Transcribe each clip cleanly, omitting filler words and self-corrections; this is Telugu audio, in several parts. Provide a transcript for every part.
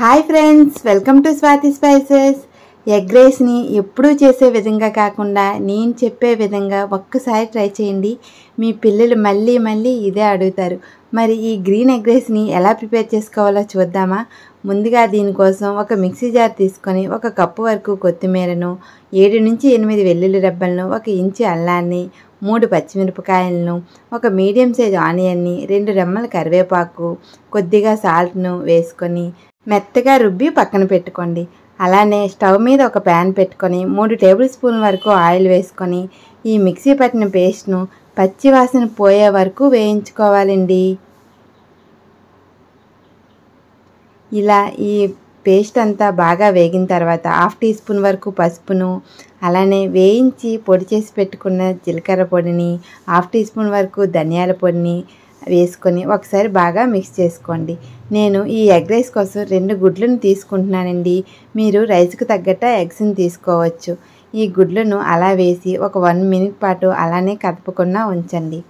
Hi friends, welcome to Swathi spices. Egg రైస్ని ఎప్పుడూ చేసే విధంగా కాకుండా నేను చెప్పే విధంగా ఒక్కసారి ట్రై చేయండి. మీ పిల్లలు మళ్ళీ మళ్ళీ ఇదే అడుగుతారు. మరి ఈ గ్రీన్ ఎగ్ రైస్ని ఎలా ప్రిపేర్ చేసుకోవాలో చూద్దామా? ముందుగా దీనికోసం ఒక మిక్సీ జార్ తీసుకొని 1 కప్పు వరకు కొత్తిమీరను, 7 నుంచి 8 వెల్లుల్లి రెబ్బలను, 1 ఇంచు అల్లాన్ని, 3 పచ్చిమిరపకాయలను, 1 మీడియం సైజ్ ఆనియన్ని, 2 రెమ్మల కరివేపాకు, కొద్దిగా సాల్ట్ను వేసుకొని మెత్తగా రుబ్బి పక్కన పెట్టుకోండి. అలానే స్టవ్ మీద ఒక ప్యాన్ పెట్టుకొని 3 టేబుల్ స్పూన్ల వరకు ఆయిల్ వేసుకొని ఈ మిక్సీ పట్టిన పేస్ట్ను పచ్చి వాసన పోయే వరకు వేయించుకోవాలండి. ఇలా ఈ పేస్ట్ అంతా బాగా వేగిన తర్వాత 1/2 టీ స్పూన్ వరకు పసుపును, అలానే వేయించి పొడి చేసి పెట్టుకున్న జీలకర్ర పొడిని, 1/2 టీ స్పూన్ వరకు ధనియాల పొడిని వేసుకొని ఒకసారి బాగా మిక్స్ చేసుకోండి. నేను ఈ ఎగ్ రైస్ కోసం 2 గుడ్లను తీసుకుంటున్నానండి. మీరు రైస్కి తగ్గట్టు ఎగ్స్ని తీసుకోవచ్చు. ఈ గుడ్లను అలా వేసి ఒక 1 మినిట్ పాటు అలానే కదపకుండా ఉంచండి.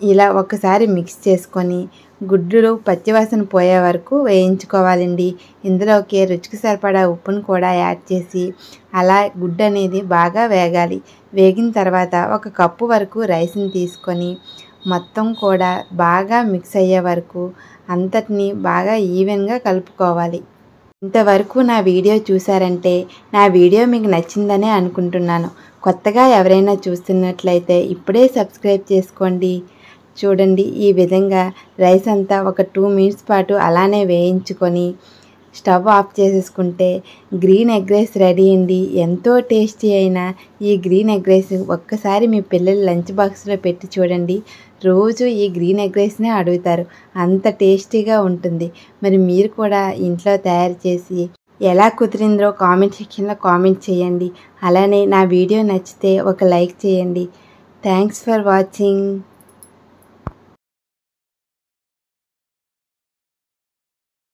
ఇలా ఒకసారి మిక్స్ చేసుకొని గుడ్లు పచ్చివాసన పోయే వరకు వేయించుకోవాలండి. ఇందులోకి రుచికి సరిపడా ఉప్పును కూడా యాడ్ చేసి అలా గుడ్డు అనేది బాగా వేగాలి. వేగిన తర్వాత 1 కప్పు వరకు రైస్ని తీసుకొని మొత్తం కూడా బాగా మిక్స్ అయ్యే వరకు అంతటిని బాగా ఈవెన్గా కలుపుకోవాలి. ఇంతవరకు నా వీడియో చూసారంటే నా వీడియో మీకు నచ్చిందనే అనుకుంటున్నాను. కొత్తగా ఎవరైనా చూస్తున్నట్లయితే ఇప్పుడే సబ్స్క్రైబ్ చేసుకోండి. చూడండి, ఈ విధంగా రైస్ అంతా ఒక 2 మినిట్స్ పాటు అలానే వేయించుకొని స్టవ్ ఆఫ్ చేసేసుకుంటే గ్రీన్ ఎగ్ రైస్ రెడీ అండి. ఎంతో టేస్టీ అయిన ఈ గ్రీన్ ఎగ్ రైస్ ఒక్కసారి మీ పిల్లలు లంచ్ బాక్స్లో పెట్టి చూడండి. రోజు ఈ గ్రీన్ ఎగ్ రైస్నే అడుగుతారు. అంత టేస్టీగా ఉంటుంది. మరి మీరు కూడా ఇంట్లో తయారు చేసి ఎలా కుదిరిందో కామెంట్ సెక్షన్లో కామెంట్ చేయండి. అలానే నా వీడియో నచ్చితే ఒక లైక్ చేయండి. Thanks for watching.